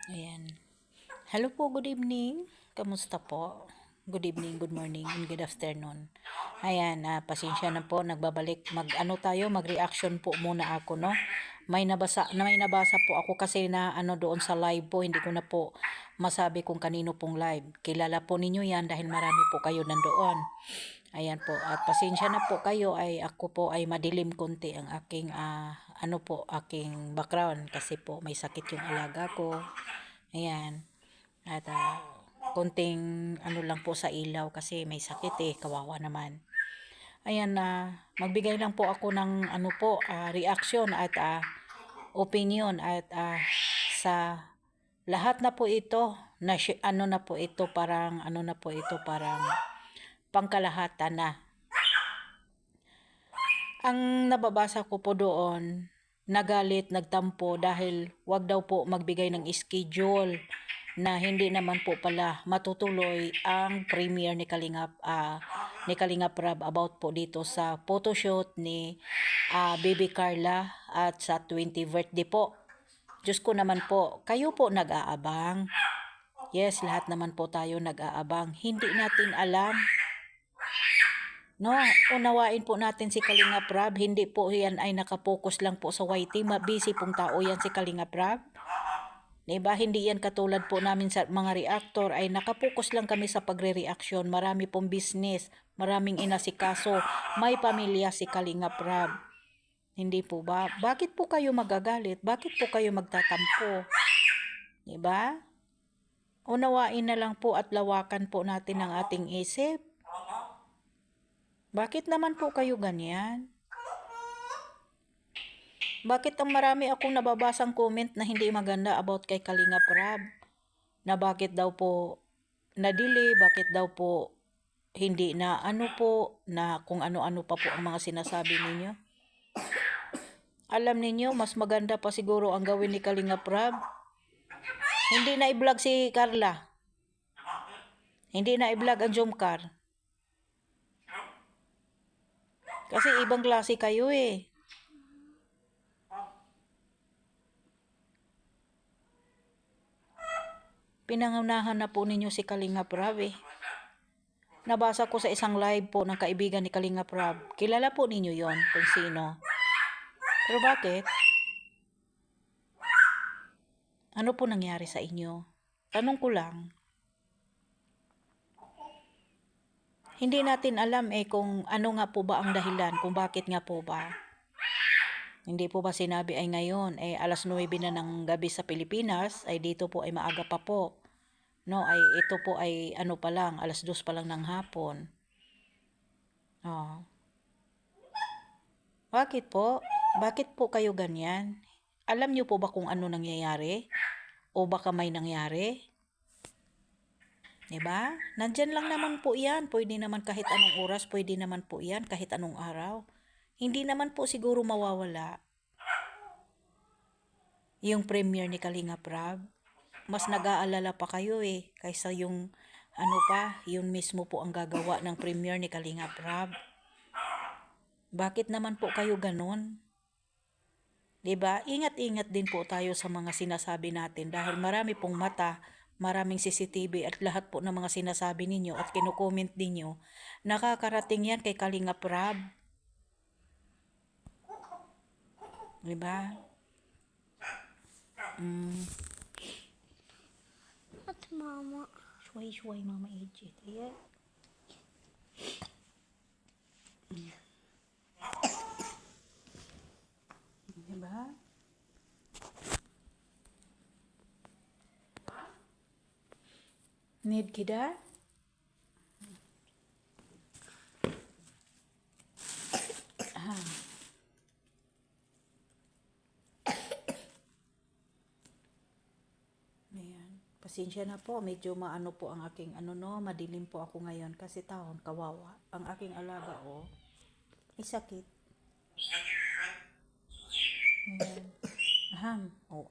Ayan. Hello po, good evening. Kamusta po? Good evening, good morning, and good afternoon. Ayan, pasensya na po, nagbabalik. Mag-reaction po muna ako, no? May nabasa po ako kasi na doon sa live po, hindi ko na po masabi kung kanino pong live. Kilala po ninyo yan dahil marami po kayo nandoon. Ayan po, at pasensya na po kayo ay ako po ay madilim konti ang aking aking background kasi po may sakit yung alaga ko. Ayan. At konting lang po sa ilaw kasi may sakit kawawa naman. Ayan, magbigay lang po ako ng reaction at opinion at sa lahat na po ito na parang pangkalahatan na. Ang nababasa ko po doon, nagalit, nagtampo dahil wag daw po magbigay ng schedule na hindi naman po pala matutuloy ang premiere ni Kalingap Rab about po dito sa photoshoot ni Baby Carla at sa 20th birthday po. Diyos ko naman po, kayo po nag-aabang. Yes, lahat naman po tayo nag-aabang. Hindi natin alam. No, unawain po natin si Kalingap Rab. Hindi po yan ay nakapokus lang po sa YT. Busy pong tao yan si Kalingap Rab. Diba? Hindi yan katulad po namin sa mga reactor ay nakapokus lang kami sa pagre-reaction. Marami pong business, maraming inasikaso, may pamilya si Kalingap Rab. Hindi po ba? Bakit po kayo magagalit? Bakit po kayo magtatampo? Diba? Unawain na lang po at lawakan po natin ang ating isip. Bakit naman po kayo ganyan? Bakit ang marami akong nababasang comment na hindi maganda about kay Kalingap Rab? Na bakit daw po na-delay, bakit daw po hindi na na kung ano-ano pa po ang mga sinasabi ninyo. Alam ninyo, mas maganda pa siguro ang gawin ni Kalingap Rab. Hindi na i-vlog si Carla. Hindi na i-vlog ang Jomcar. Kasi ibang klase kayo Pinangunahan na po ninyo si Kalingap Rab Nabasa ko sa isang live po ng kaibigan ni Kalingap Rab. Kilala po ninyo yon kung sino. Pero bakit? Ano po nangyari sa inyo? Tanong ko lang. Hindi natin alam kung ano nga po ba ang dahilan, kung bakit nga po ba. Hindi po ba sinabi ay ngayon, alas 9 na ng gabi sa Pilipinas, ay dito po ay maaga pa po. No, ay ito po ay pa lang, alas 2 pa lang ng hapon. Oh. Bakit po? Bakit po kayo ganyan? Alam niyo po ba kung ano nangyayari? O baka may nangyari? Diba? Nandyan lang naman po yan. Pwede naman kahit anong oras, pwede naman po yan kahit anong araw. Hindi naman po siguro mawawala yung premiere ni Kalingap Rab. Mas nag-aalala pa kayo kaysa yung yun mismo po ang gagawa ng premiere ni Kalingap Rab. Bakit naman po kayo ganun? Diba? Ingat-ingat din po tayo sa mga sinasabi natin dahil marami pong mata, maraming CCTV at lahat po ng mga sinasabi ninyo at kinukomment ninyo, nakakarating yan kay Kalingap Rab. Diba? At mama. Shuay-shuay mama Ejit. Ayan. Diba? Need kita? Ayan. Pasensya na po, medyo maano po ang aking madilim po ako ngayon kasi taon kawawa. Ang aking alaga ay sakit. Ayan. Aham. Oh.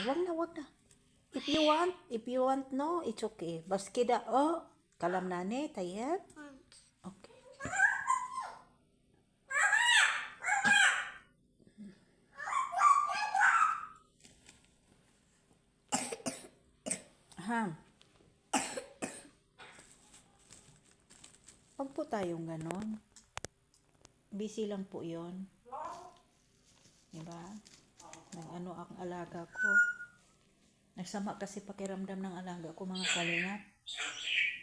Wag na. If you want, no, it's okay. Baskida, kalam nane, tayeb. Okay. Ha? Wag po tayong ganon. Busy lang po yon. Diba? Nag-ano ang alaga ko. Nagsama kasi pakiramdam ng alaga ko, mga kalingap.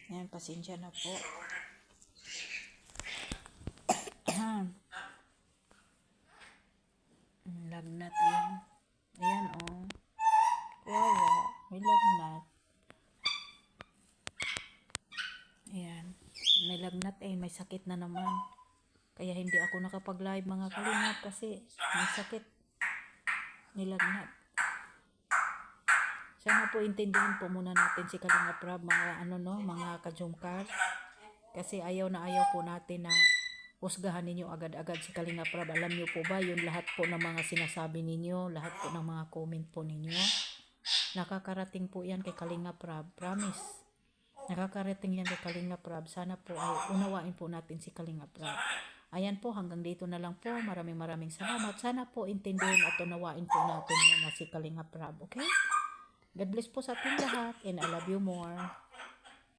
Yan, pasensya na po. Ha? Lagnat yun. Ayan, oh. Wawa. May lagnat. Ayan. May lagnat may sakit na naman. Kaya hindi ako nakapag-live, mga kalingap, kasi may sakit. Nilagnat. Sana po intindihin po muna natin si Kalingap Rab, mga mga kajumkar. Kasi ayaw na ayaw po natin na husgahan ninyo agad-agad si Kalingap Rab. Alam niyo po ba, yung lahat po ng mga sinasabi ninyo, lahat po ng mga comment po ninyo, nakakarating po yan kay Kalingap Rab. Promise. Nakakarating yan kay Kalingap Rab. Sana po ay unawain po natin si Kalingap Rab. Ayan po, hanggang dito na lang po. Maraming salamat. Sana po intindihin at unawain po natin muna si Kalingap Rab. Okay? God bless po sa ating lahat and I love you more.